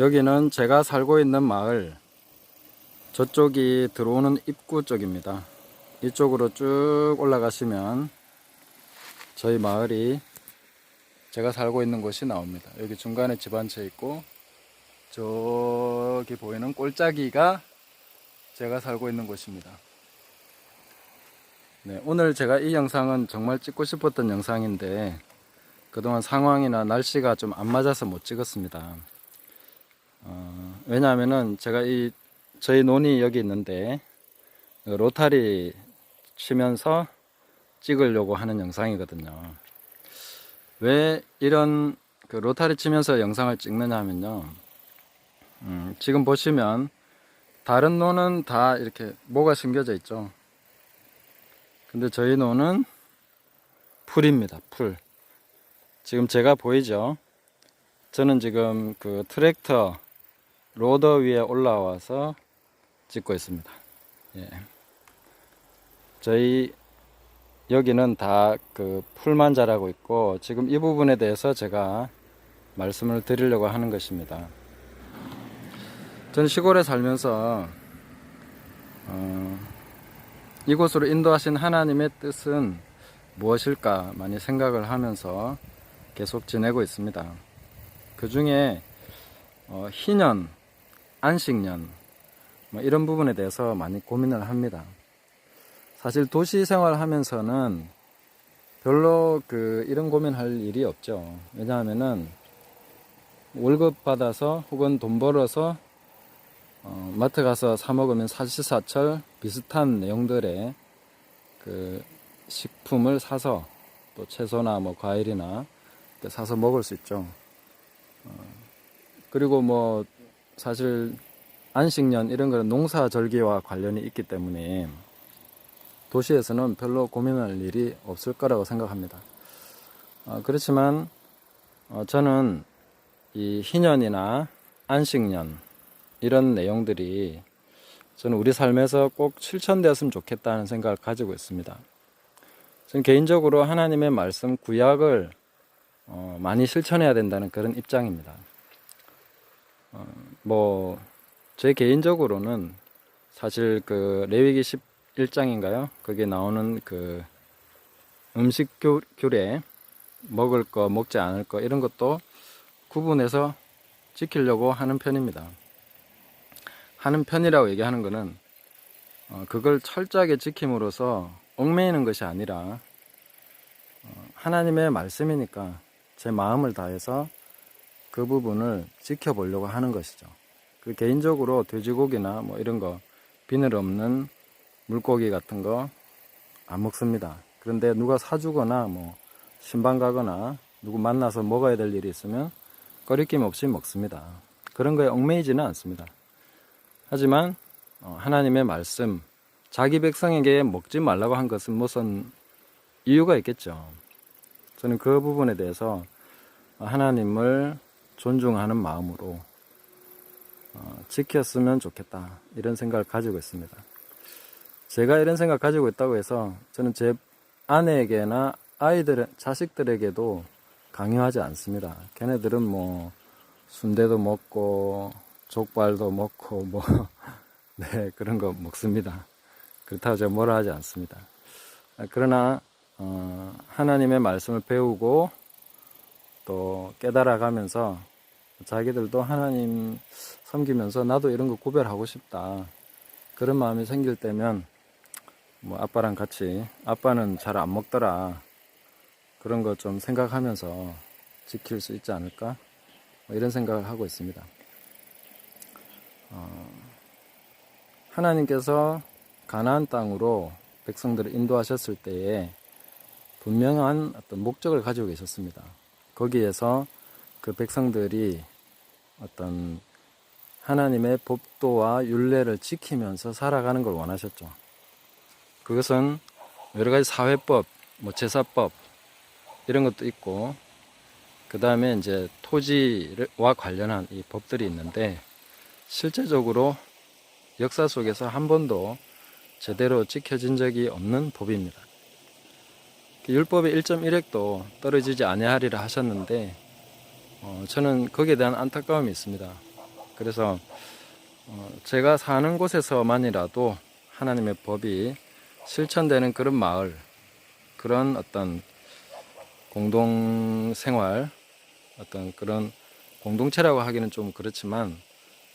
여기는 제가 살고 있는 마을, 저쪽이 들어오는 입구 쪽입니다. 이쪽으로 쭉 올라가시면 저희 마을이, 제가 살고 있는 곳이 나옵니다. 여기 중간에 집 한 채 있고, 저기 보이는 꼴짜기가 제가 살고 있는 곳입니다. 네, 오늘 제가 이 영상은 정말 찍고 싶었던 영상인데 그동안 상황이나 날씨가 좀 안 맞아서 못 찍었습니다. 왜냐하면은 제가 저희 논이 여기 있는데 로타리 치면서 찍으려고 하는 영상이거든요. 왜 이런 로타리 치면서 영상을 찍느냐 하면요, 지금 보시면 다른 논은 다 이렇게 모가 심겨져 있죠. 근데 저희 논은 풀입니다. 풀. 지금 제가 보이죠? 저는 지금 그 트랙터 로더 위에 올라와서 찍고 있습니다. 예. 저희 여기는 다 그 풀만 자라고 있고, 지금 이 부분에 대해서 제가 말씀을 드리려고 하는 것입니다. 전 시골에 살면서 이곳으로 인도하신 하나님의 뜻은 무엇일까 많이 생각을 하면서 계속 지내고 있습니다. 그 중에 희년, 안식년 뭐 이런 부분에 대해서 많이 고민을 합니다. 사실 도시 생활 하면서는 별로 이런 고민할 일이 없죠. 왜냐하면은 월급 받아서 혹은 돈 벌어서 마트 가서 사 먹으면 사시사철 비슷한 내용들의 그 식품을 사서, 또 채소나 뭐 과일이나 사서 먹을 수 있죠. 그리고 뭐 사실 안식년 이런 거는 농사절기와 관련이 있기 때문에 도시에서는 별로 고민할 일이 없을 거라고 생각합니다. 그렇지만 저는 이 희년이나 안식년 이런 내용들이 저는 우리 삶에서 꼭 실천되었으면 좋겠다는 생각을 가지고 있습니다. 저는 개인적으로 하나님의 말씀 구약을 많이 실천해야 된다는 그런 입장입니다. 제 개인적으로는 사실 레위기 11장인가요? 거기에 나오는 음식 규례, 먹을 거, 먹지 않을 거, 이런 것도 구분해서 지키려고 하는 편입니다. 하는 편이라고 얘기하는 거는 그걸 철저하게 지킴으로써 얽매이는 것이 아니라 하나님의 말씀이니까 제 마음을 다해서 그 부분을 지켜보려고 하는 것이죠. 개인적으로 돼지고기나 뭐 이런 거, 비늘 없는 물고기 같은 거 안 먹습니다. 그런데 누가 사주거나 뭐 신방 가거나 누구 만나서 먹어야 될 일이 있으면 거리낌 없이 먹습니다. 그런 거에 얽매이지는 않습니다. 하지만 하나님의 말씀, 자기 백성에게 먹지 말라고 한 것은 무슨 이유가 있겠죠. 저는 그 부분에 대해서 하나님을 존중하는 마음으로 지켰으면 좋겠다, 이런 생각을 가지고 있습니다. 제가 이런 생각 가지고 있다고 해서 저는 제 아내에게나 자식들에게도 강요하지 않습니다. 걔네들은 뭐 순대도 먹고 족발도 먹고 네, 그런 거 먹습니다. 그렇다고 제가 뭐라 하지 않습니다. 그러나 하나님의 말씀을 배우고 또 깨달아가면서 자기들도 하나님 섬기면서 나도 이런 거 구별하고 싶다, 그런 마음이 생길 때면 뭐 아빠랑 같이, 아빠는 잘 안 먹더라, 그런 거 좀 생각하면서 지킬 수 있지 않을까, 이런 생각을 하고 있습니다. 하나님께서 가나안 땅으로 백성들을 인도하셨을 때에 분명한 어떤 목적을 가지고 계셨습니다. 거기에서 그 백성들이 어떤 하나님의 법도와 율례를 지키면서 살아가는 걸 원하셨죠. 그것은 여러 가지 사회법, 뭐 제사법 이런 것도 있고, 그 다음에 이제 토지와 관련한 이 법들이 있는데, 실제적으로 역사 속에서 한 번도 제대로 지켜진 적이 없는 법입니다. 율법의 1.1획도 떨어지지 아니하리라 하셨는데 저는 거기에 대한 안타까움이 있습니다. 그래서 제가 사는 곳에서만이라도 하나님의 법이 실천되는 그런 마을, 그런 어떤 공동생활, 어떤 그런 공동체라고 하기는 좀 그렇지만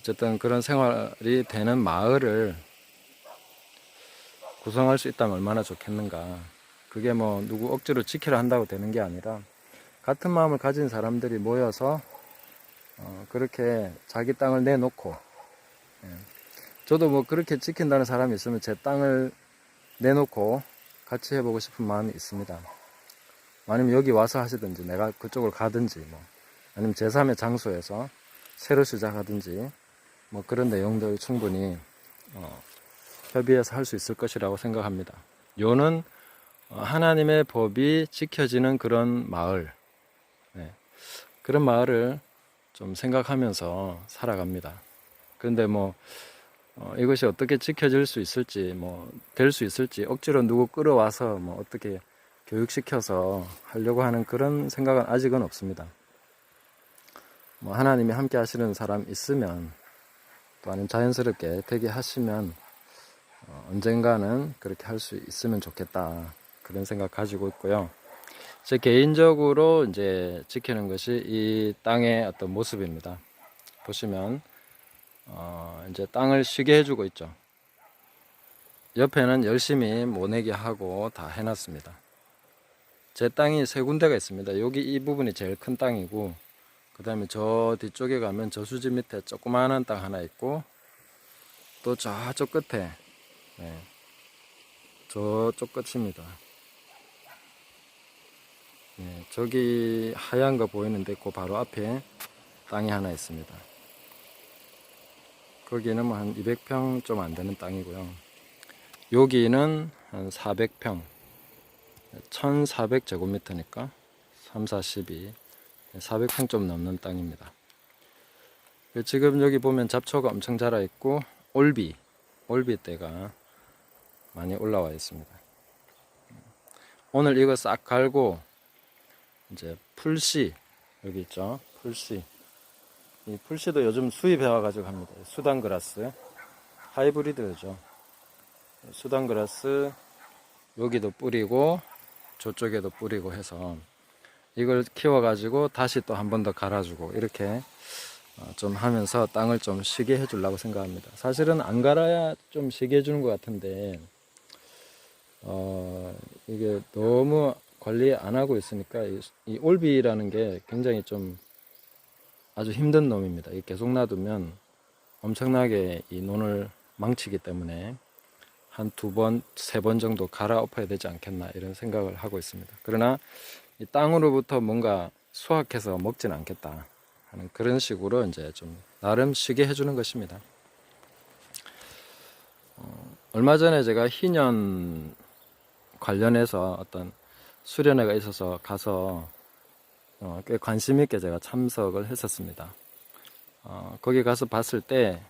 어쨌든 그런 생활이 되는 마을을 구성할 수 있다면 얼마나 좋겠는가. 그게 뭐 누구 억지로 지키려 한다고 되는 게 아니라 같은 마음을 가진 사람들이 모여서 그렇게 자기 땅을 내놓고, 저도 뭐 그렇게 지킨다는 사람이 있으면 제 땅을 내놓고 같이 해보고 싶은 마음이 있습니다. 아니면 여기 와서 하시든지 내가 그쪽으로 가든지, 뭐 아니면 제3의 장소에서 새로 시작하든지, 뭐 그런 내용들 충분히 협의해서 할 수 있을 것이라고 생각합니다. 요는 하나님의 법이 지켜지는 그런 마을, 그런 마을을 좀 생각하면서 살아갑니다. 그런데 뭐 이것이 어떻게 지켜질 수 있을지, 뭐 될 수 있을지, 억지로 누구 끌어와서 뭐 어떻게 교육시켜서 하려고 하는 그런 생각은 아직은 없습니다. 뭐 하나님이 함께 하시는 사람 있으면, 또 아니면 자연스럽게 되게 하시면 언젠가는 그렇게 할 수 있으면 좋겠다, 그런 생각 가지고 있고요. 제 개인적으로 이제 지키는 것이 이 땅의 어떤 모습입니다. 보시면 이제 땅을 쉬게 해주고 있죠. 옆에는 열심히 모내기 하고 다 해놨습니다. 제 땅이 세 군데가 있습니다. 여기 이 부분이 제일 큰 땅이고, 그 다음에 저 뒤쪽에 가면 저수지 밑에 조그마한 땅 하나 있고, 또 저쪽 끝에, 저쪽 끝입니다. 저기 하얀 거 보이는데 그 바로 앞에 땅이 하나 있습니다. 거기는 뭐 한 200평 좀 안 되는 땅이고요. 여기는 한 400평, 1400제곱미터니까 3, 4, 12, 400평 좀 넘는 땅입니다. 지금 여기 보면 잡초가 엄청 자라 있고 올비대가 많이 올라와 있습니다. 오늘 이거 싹 갈고 이제 풀씨, 여기 있죠, 풀씨. 이 풀씨도 요즘 수입해 와가지고 합니다. 수단그라스 하이브리드죠. 수단그라스 여기도 뿌리고 저쪽에도 뿌리고 해서 이걸 키워가지고 다시 또 한 번 더 갈아주고, 이렇게 좀 하면서 땅을 좀 쉬게 해주려고 생각합니다. 사실은 안 갈아야 좀 쉬게 해주는 것 같은데 이게 너무 관리 안 하고 있으니까 이 올비라는 게 굉장히 좀 아주 힘든 놈입니다. 계속 놔두면 엄청나게 이 논을 망치기 때문에 한 2번, 3번 정도 갈아엎어야 되지 않겠나, 이런 생각을 하고 있습니다. 그러나 이 땅으로부터 뭔가 수확해서 먹지는 않겠다 하는 그런 식으로 이제 좀 나름 쉬게 해주는 것입니다. 얼마 전에 제가 희년 관련해서 어떤 수련회가 있어서 가서 꽤 관심 있게 제가 참석을 했었습니다. 거기 가서 봤을 때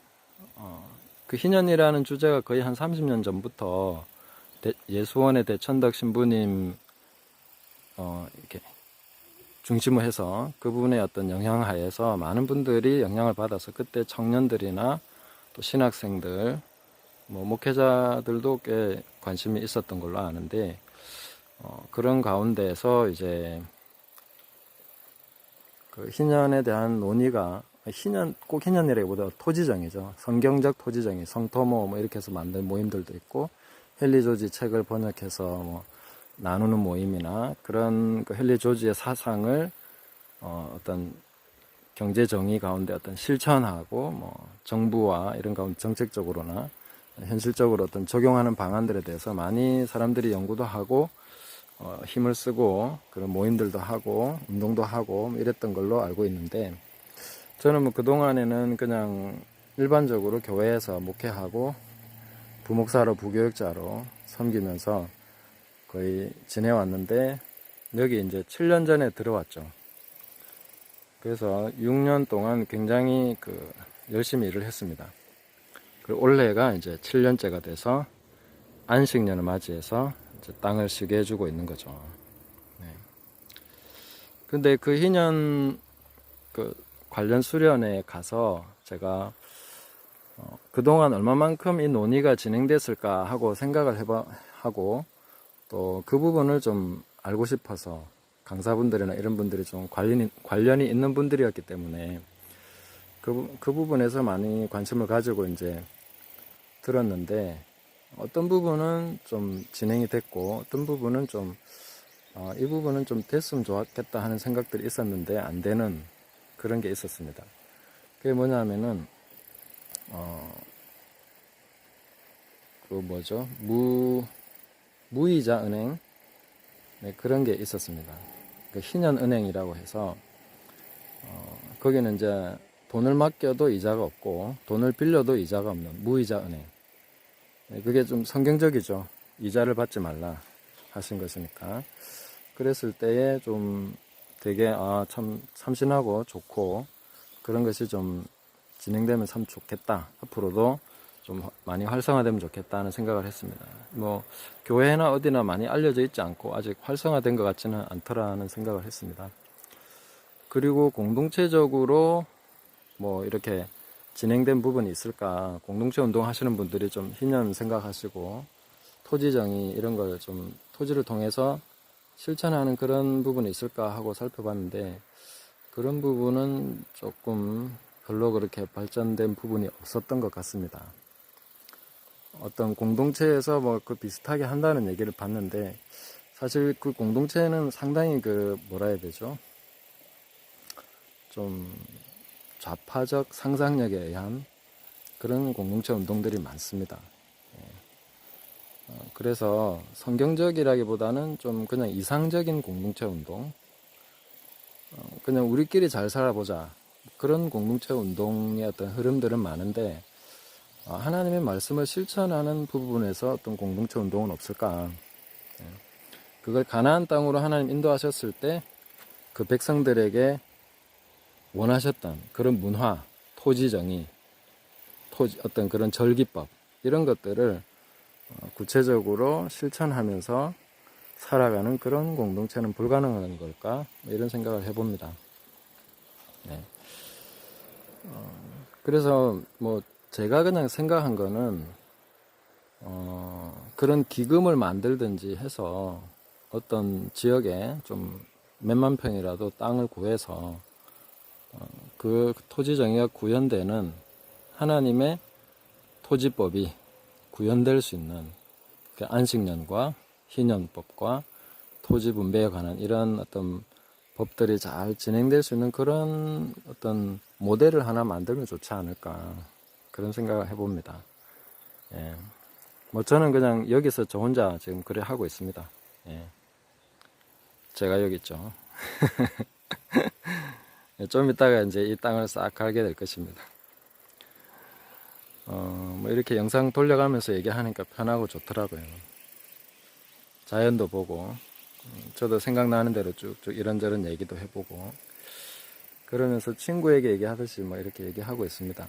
그 희년이라는 주제가 거의 한 30년 전부터 예수원의 대천덕 신부님 이렇게 중심을 해서 그분의 어떤 영향하에서 많은 분들이 영향을 받아서 그때 청년들이나 또 신학생들, 뭐 목회자들도 꽤 관심이 있었던 걸로 아는데, 그런 가운데서 이제 그 희년에 대한 논의가, 꼭 희년이라기보다 토지정이죠. 성경적 토지정이, 성토모 뭐 이렇게 해서 만든 모임들도 있고, 헨리 조지 책을 번역해서 뭐 나누는 모임이나 그런 그 헨리 조지의 사상을 어떤 경제 정의 가운데 어떤 실천하고, 뭐 정부와 이런 가운데 정책적으로나 현실적으로 어떤 적용하는 방안들에 대해서 많이 사람들이 연구도 하고 힘을 쓰고 그런 모임들도 하고 운동도 하고 이랬던 걸로 알고 있는데, 저는 뭐 그동안에는 그냥 일반적으로 교회에서 목회하고 부목사로 부교육자로 섬기면서 거의 지내왔는데, 여기 이제 7년 전에 들어왔죠. 그래서 6년 동안 굉장히 열심히 일을 했습니다. 그리고 올해가 이제 7년째가 돼서 안식년을 맞이해서 이제 땅을 쉬게 해주고 있는 거죠. 근데 그 희년 관련 수련회에 가서 제가 그동안 얼마만큼 이 논의가 진행됐을까 하고 생각을 하고 또 그 부분을 좀 알고 싶어서 강사분들이나 이런 분들이 좀 관련이 있는 분들이었기 때문에 그 부분에서 많이 관심을 가지고 이제 들었는데 어떤 부분은 좀 진행이 됐고 어떤 부분은 좀 이 부분은 좀 됐으면 좋았겠다 하는 생각들이 있었는데 안 되는 그런 게 있었습니다. 그게 뭐냐면은 그 뭐죠? 무이자 은행, 네, 그런 게 있었습니다. 그 희년은행이라고 해서 거기는 이제 돈을 맡겨도 이자가 없고 돈을 빌려도 이자가 없는 무이자 은행. 네, 그게 좀 성경적이죠. 이자를 받지 말라 하신 것이니까. 그랬을 때에 좀 되게 참 참신하고 좋고 그런 것이 좀 진행되면 참 좋겠다. 앞으로도 좀 많이 활성화되면 좋겠다는 생각을 했습니다. 뭐 교회나 어디나 많이 알려져 있지 않고 아직 활성화된 것 같지는 않더라는 생각을 했습니다. 그리고 공동체적으로 뭐 이렇게 진행된 부분이 있을까? 공동체 운동 하시는 분들이 좀 희년 생각하시고 토지정의 이런 걸 좀 토지를 통해서 실천하는 그런 부분이 있을까 하고 살펴봤는데 그런 부분은 조금 별로 그렇게 발전된 부분이 없었던 것 같습니다. 어떤 공동체에서 뭐 그 비슷하게 한다는 얘기를 봤는데 사실 그 공동체는 상당히 그 뭐라 해야 되죠? 좀 좌파적 상상력에 의한 그런 공동체 운동들이 많습니다. 그래서 성경적이라기보다는 좀 그냥 이상적인 공동체 운동, 그냥 우리끼리 잘 살아보자 그런 공동체 운동의 어떤 흐름들은 많은데 하나님의 말씀을 실천하는 부분에서 어떤 공동체 운동은 없을까? 그걸 가나안 땅으로 하나님 인도하셨을 때 그 백성들에게 원하셨던 그런 문화, 토지 정의, 어떤 그런 절기법 이런 것들을 구체적으로 실천하면서 살아가는 그런 공동체는 불가능한 걸까? 이런 생각을 해봅니다. 네. 그래서 뭐 제가 그냥 생각한 거는 그런 기금을 만들든지 해서 어떤 지역에 좀 몇만 평이라도 땅을 구해서 그 토지 정의가 구현되는 하나님의 토지법이 구현될 수 있는 그 안식년과 희년법과 토지 분배에 관한 이런 어떤 법들이 잘 진행될 수 있는 그런 어떤 모델을 하나 만들면 좋지 않을까 그런 생각을 해봅니다. 예. 뭐 저는 그냥 여기서 저 혼자 지금 그래 하고 있습니다. 예. 제가 여기 있죠. 좀 이따가 이제 이 땅을 싹 갈게 될 것입니다. 뭐 이렇게 영상 돌려가면서 얘기하니까 편하고 좋더라고요. 자연도 보고, 저도 생각나는 대로 쭉쭉 이런저런 얘기도 해보고, 그러면서 친구에게 얘기하듯이 뭐 이렇게 얘기하고 있습니다.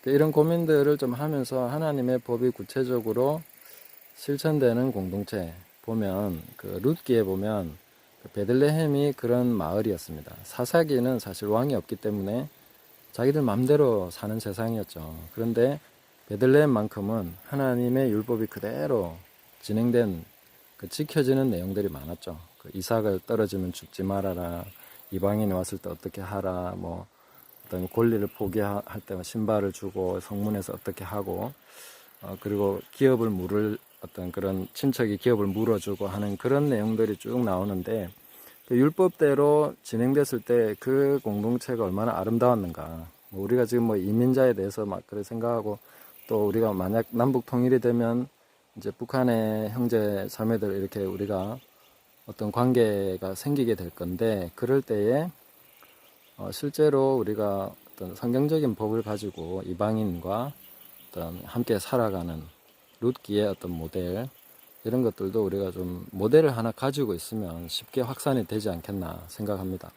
이런 고민들을 좀 하면서 하나님의 법이 구체적으로 실천되는 공동체 보면, 그 룻기에 보면, 그 베들레헴이 그런 마을이었습니다. 사사기는 사실 왕이 없기 때문에 자기들 맘대로 사는 세상이었죠. 그런데 베들레헴만큼은 하나님의 율법이 그대로 진행된 그 지켜지는 내용들이 많았죠. 그 이삭을 떨어지면 죽지 말아라. 이방인이 왔을 때 어떻게 하라. 뭐 어떤 권리를 포기할 때 신발을 주고 성문에서 어떻게 하고 그리고 기업을 물을 어떤 그런 친척이 기업을 물어주고 하는 그런 내용들이 쭉 나오는데 그 율법대로 진행됐을 때 그 공동체가 얼마나 아름다웠는가. 뭐 우리가 지금 뭐 이민자에 대해서 막 그렇게 생각하고 또 우리가 만약 남북 통일이 되면 이제 북한의 형제 자매들 이렇게 우리가 어떤 관계가 생기게 될 건데 그럴 때에 실제로 우리가 어떤 성경적인 법을 가지고 이방인과 어떤 함께 살아가는 룻기의 어떤 모델 이런 것들도 우리가 좀 모델을 하나 가지고 있으면 쉽게 확산이 되지 않겠나 생각합니다.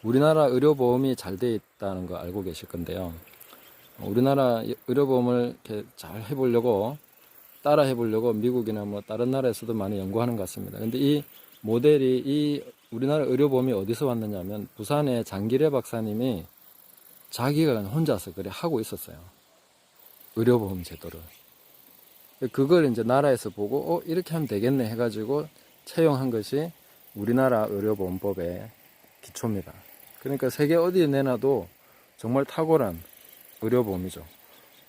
우리나라 의료보험이 잘 돼 있다는 거 알고 계실 건데요. 우리나라 의료보험을 이렇게 잘 해보려고 따라 해보려고 미국이나 뭐 다른 나라에서도 많이 연구하는 것 같습니다. 근데 이 모델이 이 우리나라 의료보험이 어디서 왔느냐면 부산의 장기래 박사님이 자기가 혼자서 그래 하고 있었어요. 의료보험 제도를. 그걸 이제 나라에서 보고 이렇게 하면 되겠네 해가지고 채용한 것이 우리나라 의료보험법의 기초입니다. 그러니까 세계 어디에 내놔도 정말 탁월한 의료보험이죠.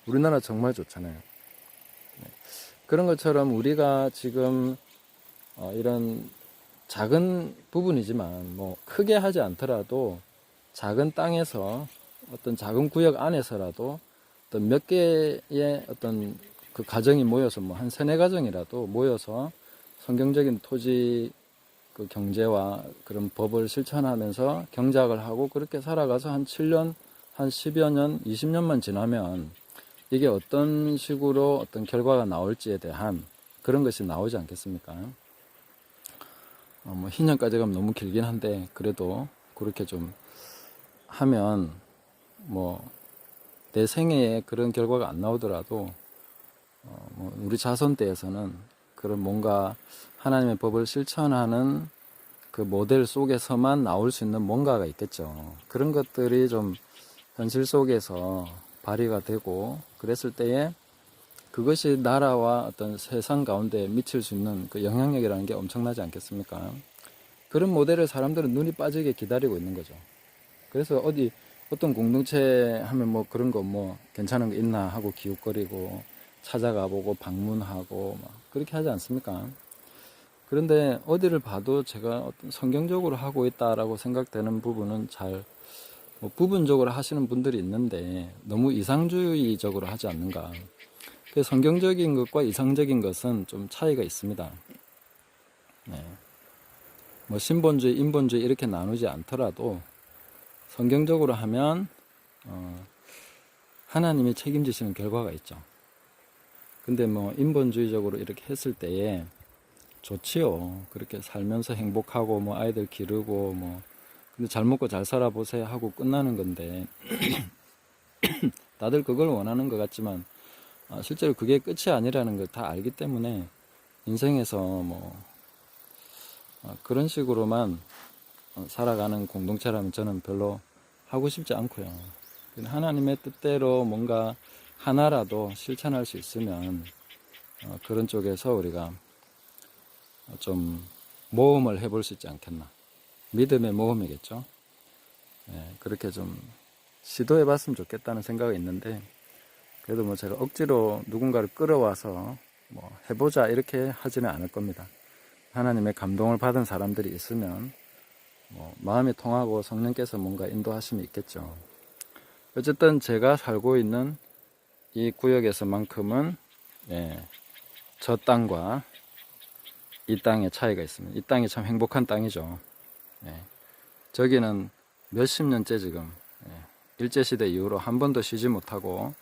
우리나라 정말 좋잖아요. 그런 것처럼 우리가 지금 이런 작은 부분이지만 뭐 크게 하지 않더라도 작은 땅에서 어떤 작은 구역 안에서라도 어떤 몇 개의 어떤 그 가정이 모여서 뭐 한 세네 가정이라도 모여서 성경적인 토지 그 경제와 그런 법을 실천하면서 경작을 하고 그렇게 살아가서 한 7년, 한 10여 년, 20년만 지나면 이게 어떤 식으로 어떤 결과가 나올지에 대한 그런 것이 나오지 않겠습니까? 뭐 희년까지 가면 너무 길긴 한데 그래도 그렇게 좀 하면 뭐 내 생애에 그런 결과가 안 나오더라도 뭐 우리 자손 때에서는 그런 뭔가 하나님의 법을 실천하는 그 모델 속에서만 나올 수 있는 뭔가가 있겠죠. 그런 것들이 좀 현실 속에서 발휘가 되고 그랬을 때에 그것이 나라와 어떤 세상 가운데 미칠 수 있는 그 영향력이라는 게 엄청나지 않겠습니까? 그런 모델을 사람들은 눈이 빠지게 기다리고 있는 거죠. 그래서 어떤 공동체 하면 뭐 그런 거 뭐 괜찮은 거 있나 하고 기웃거리고 찾아가 보고 방문하고 막 그렇게 하지 않습니까? 그런데 어디를 봐도 제가 어떤 성경적으로 하고 있다라고 생각되는 부분은 뭐 부분적으로 하시는 분들이 있는데 너무 이상주의적으로 하지 않는가. 그 성경적인 것과 이상적인 것은 좀 차이가 있습니다. 네. 뭐 신본주의, 인본주의 이렇게 나누지 않더라도 성경적으로 하면 하나님이 책임지시는 결과가 있죠. 근데 뭐 인본주의적으로 이렇게 했을 때에 좋지요. 그렇게 살면서 행복하고 뭐 아이들 기르고 뭐 근데 잘 먹고 잘 살아보세요 하고 끝나는 건데 다들 그걸 원하는 것 같지만 실제로 그게 끝이 아니라는 걸 다 알기 때문에 인생에서 뭐 그런 식으로만 살아가는 공동체라면 저는 별로 하고 싶지 않고요. 하나님의 뜻대로 뭔가 하나라도 실천할 수 있으면 그런 쪽에서 우리가 좀 모험을 해볼 수 있지 않겠나. 믿음의 모험이겠죠. 네, 그렇게 좀 시도해 봤으면 좋겠다는 생각이 있는데 그래도 뭐 제가 억지로 누군가를 끌어와서 뭐 해보자 이렇게 하지는 않을 겁니다. 하나님의 감동을 받은 사람들이 있으면 뭐 마음이 통하고 성령께서 뭔가 인도하심이 있겠죠. 어쨌든 제가 살고 있는 이 구역에서만큼은 저 땅과 이 땅의 차이가 있습니다. 이 땅이 참 행복한 땅이죠. 저기는 몇십 년째 지금 일제시대 이후로 한 번도 쉬지 못하고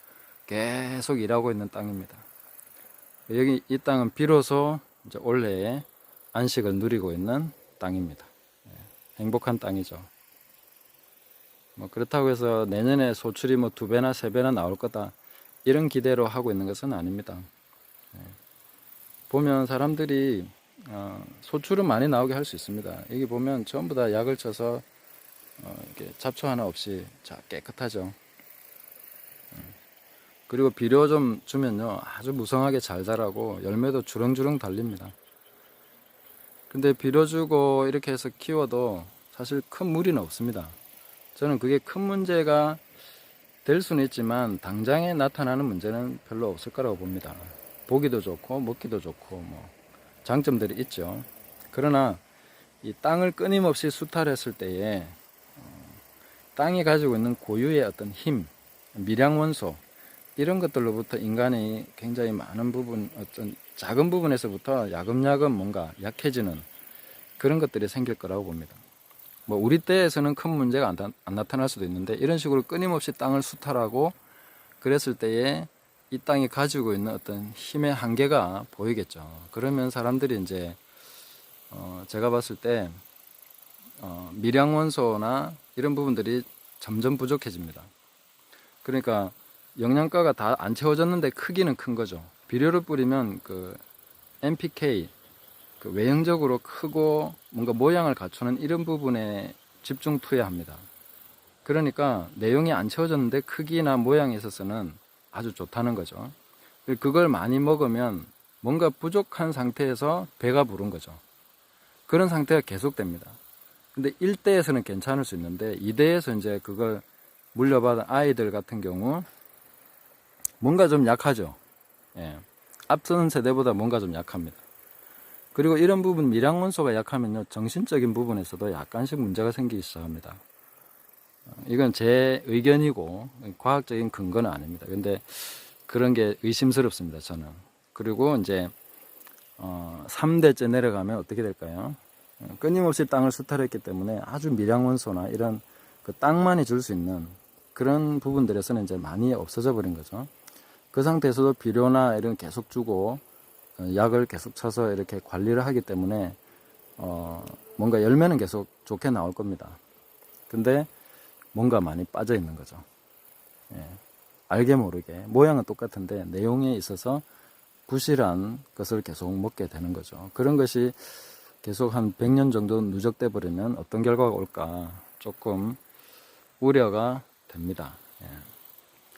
계속 일하고 있는 땅입니다. 여기 이 땅은 비로소 이제 올해의 안식을 누리고 있는 땅입니다. 행복한 땅이죠. 뭐 그렇다고 해서 내년에 소출이 뭐 2배나 3배나 나올 거다 이런 기대로 하고 있는 것은 아닙니다. 보면 사람들이 소출은 많이 나오게 할 수 있습니다. 여기 보면 전부 다 약을 쳐서 이렇게 잡초 하나 없이 깨끗하죠. 그리고 비료 좀 주면요 아주 무성하게 잘 자라고 열매도 주렁주렁 달립니다. 근데 비료 주고 이렇게 해서 키워도 사실 큰 무리는 없습니다. 저는 그게 큰 문제가 될 수는 있지만 당장에 나타나는 문제는 별로 없을 거라고 봅니다. 보기도 좋고 먹기도 좋고 뭐 장점들이 있죠. 그러나 이 땅을 끊임없이 수탈했을 때에 땅이 가지고 있는 고유의 어떤 힘, 미량원소 이런 것들로부터 인간이 굉장히 많은 부분, 어떤 작은 부분에서부터 야금야금 뭔가 약해지는 그런 것들이 생길 거라고 봅니다. 뭐 우리 때에서는 큰 문제가 안 나타날 수도 있는데 이런 식으로 끊임없이 땅을 수탈하고 그랬을 때에 이 땅이 가지고 있는 어떤 힘의 한계가 보이겠죠. 그러면 사람들이 이제 제가 봤을 때 미량원소나 이런 부분들이 점점 부족해집니다. 그러니까 영양가가 다 안 채워졌는데 크기는 큰 거죠. 비료를 뿌리면 그 NPK 그 외형적으로 크고 뭔가 모양을 갖추는 이런 부분에 집중 투여합니다. 그러니까 내용이 안 채워졌는데 크기나 모양에 있어서는 아주 좋다는 거죠. 그걸 많이 먹으면 뭔가 부족한 상태에서 배가 부른 거죠. 그런 상태가 계속됩니다. 근데 1대에서는 괜찮을 수 있는데 2대에서 이제 그걸 물려받은 아이들 같은 경우 뭔가 좀 약하죠. 예. 앞선 세대보다 뭔가 좀 약합니다. 그리고 이런 부분 미량원소가 약하면요, 정신적인 부분에서도 약간씩 문제가 생기기 시작합니다. 이건 제 의견이고 과학적인 근거는 아닙니다. 근데 그런 게 의심스럽습니다, 저는. 그리고 이제 3대째 내려가면 어떻게 될까요? 끊임없이 땅을 수탈했기 때문에 아주 미량원소나 이런 그 땅만이 줄 수 있는 그런 부분들에서는 이제 많이 없어져 버린 거죠. 그 상태에서도 비료나 이런 계속 주고 약을 계속 쳐서 이렇게 관리를 하기 때문에 뭔가 열매는 계속 좋게 나올 겁니다. 근데 뭔가 많이 빠져 있는 거죠. 예. 알게 모르게 모양은 똑같은데 내용에 있어서 부실한 것을 계속 먹게 되는 거죠. 그런 것이 계속 한 100년 정도 누적돼 버리면 어떤 결과가 올까 조금 우려가 됩니다. 예.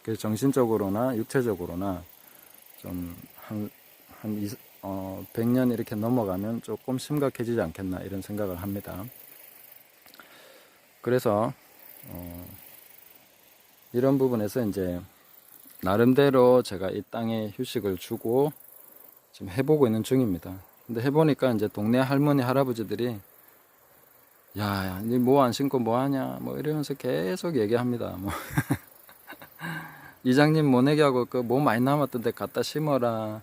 그래서 정신적으로나 육체적으로나 좀 한 100년 이렇게 넘어가면 조금 심각해지지 않겠나 이런 생각을 합니다. 그래서 이런 부분에서 이제 나름대로 제가 이 땅에 휴식을 주고 지금 해보고 있는 중입니다. 근데 해보니까 이제 동네 할머니 할아버지들이 야, 니 뭐 안 신고 뭐 하냐 뭐 이러면서 계속 얘기합니다. 뭐 이장님 모내기하고 그 뭐 많이 남았던데 갖다 심어라.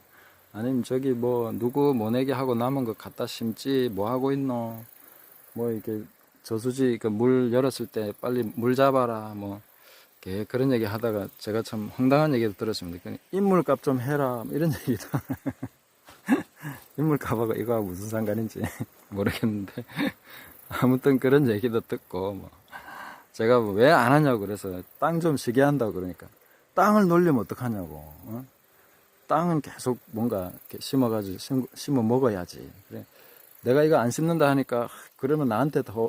아니면 저기 뭐 누구 모내기 하고 남은 거 갖다 심지 뭐 하고 있노. 뭐 이렇게 저수지 그 물 열었을 때 빨리 물 잡아라. 뭐 그런 얘기 하다가 제가 참 황당한 얘기도 들었습니다. 인물값 좀 해라. 뭐 이런 얘기도. 인물값하고 이거하고 무슨 상관인지 모르겠는데 아무튼 그런 얘기도 듣고 뭐 제가 왜 안 하냐고 그래서 땅 좀 쉬게 한다고 그러니까 땅을 놀리면 어떡하냐고. 땅은 계속 뭔가 이렇게 심어가지고 심어 먹어야지. 그래. 내가 이거 안 심는다 하니까 그러면 나한테 더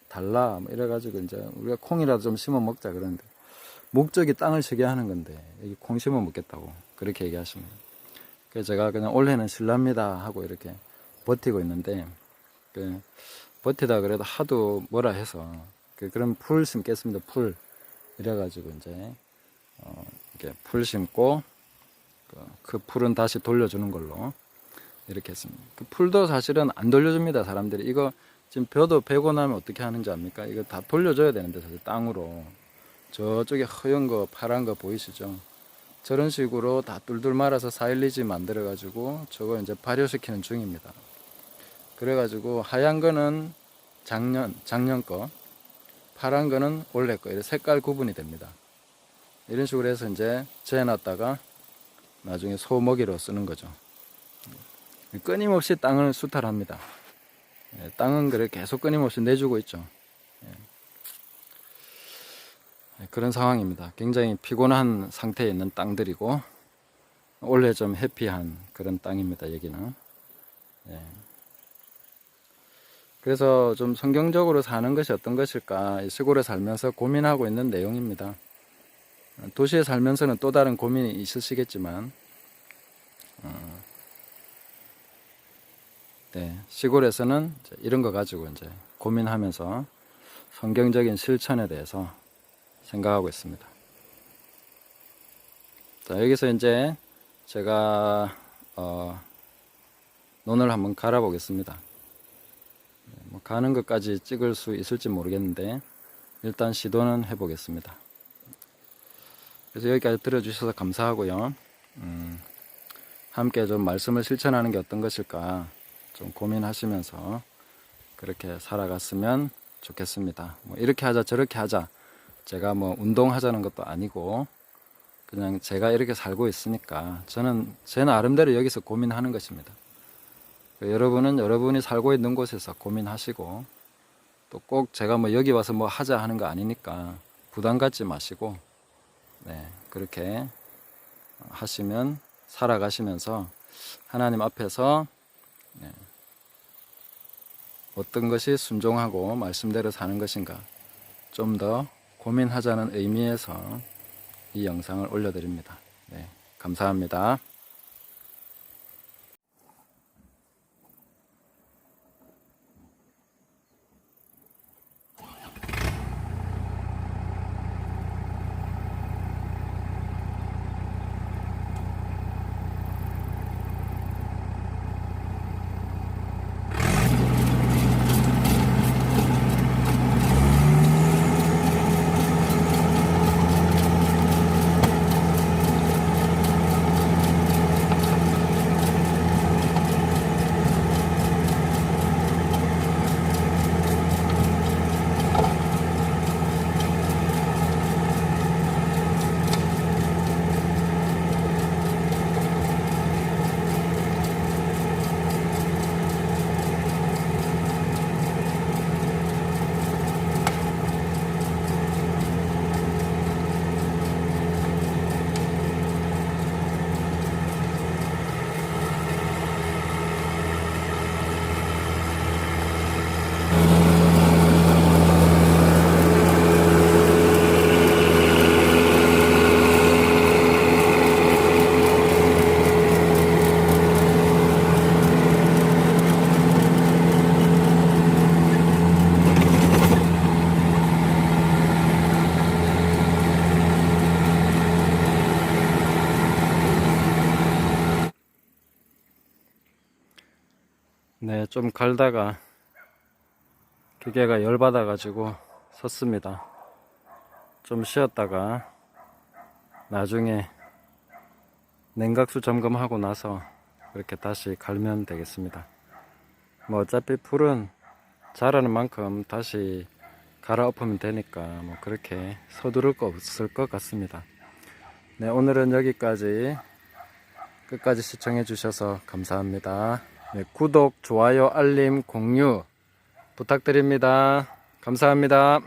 달라. 뭐 이래가지고 이제 우리가 콩이라도 좀 심어 먹자 그러는데 목적이 땅을 쉬게 하는 건데 여기 콩 심어 먹겠다고 그렇게 얘기하십니다. 그래서 제가 그냥 올해는 실랍니다 하고 이렇게 버티고 있는데 버티다 그래도 하도 뭐라 해서 그럼 풀 심겠습니다. 풀 이래가지고 이제 이렇게 풀 심고 그 풀은 다시 돌려주는 걸로 이렇게 했습니다. 그 풀도 사실은 안 돌려줍니다. 사람들이 이거 지금 벼도 베고 나면 어떻게 하는지 압니까? 이거 다 돌려줘야 되는데 사실 땅으로 저쪽에 허연 거 파란 거 보이시죠? 저런 식으로 다 뚫뚫 말아서 412G 만들어 가지고 저거 이제 발효시키는 중입니다. 그래 가지고 하얀 거는 작년 거, 파란 거는 올해 거, 이렇게 색깔 구분이 됩니다. 이런 식으로 해서 이제 재놨다가 나중에 소 먹이로 쓰는 거죠. 끊임없이 땅을 수탈합니다. 땅은 그래 계속 끊임없이 내주고 있죠. 그런 상황입니다. 굉장히 피곤한 상태에 있는 땅들이고 올해 좀 해피한 그런 땅입니다. 여기는. 그래서 좀 성경적으로 사는 것이 어떤 것일까 시골에 살면서 고민하고 있는 내용입니다. 도시에 살면서는 또 다른 고민이 있으시겠지만 시골에서는 이런 거 가지고 이제 고민하면서 성경적인 실천에 대해서 생각하고 있습니다. 자, 여기서 이제 제가 논을 한번 갈아보겠습니다. 뭐 가는 것까지 찍을 수 있을지 모르겠는데 일단 시도는 해보겠습니다. 그래서 여기까지 들어주셔서 감사하고요. 함께 좀 말씀을 실천하는 게 어떤 것일까 좀 고민하시면서 그렇게 살아갔으면 좋겠습니다. 뭐 이렇게 하자 저렇게 하자 제가 뭐 운동하자는 것도 아니고 그냥 제가 이렇게 살고 있으니까 저는 제 나름대로 여기서 고민하는 것입니다. 여러분은 여러분이 살고 있는 곳에서 고민하시고 또 꼭 제가 뭐 여기 와서 뭐 하자 하는 거 아니니까 부담 갖지 마시고 그렇게 하시면 살아가시면서 하나님 앞에서 어떤 것이 순종하고 말씀대로 사는 것인가 좀 더 고민하자는 의미에서 이 영상을 올려드립니다. 네, 감사합니다. 네, 좀 갈다가 기계가 열받아 가지고 섰습니다. 좀 쉬었다가 나중에 냉각수 점검하고 나서 그렇게 다시 갈면 되겠습니다. 뭐 어차피 풀은 자라는 만큼 다시 갈아엎으면 되니까 뭐 그렇게 서두를 거 없을 것 같습니다. 네, 오늘은 여기까지. 끝까지 시청해 주셔서 감사합니다. 네, 구독, 좋아요, 알림, 공유 부탁드립니다. 감사합니다.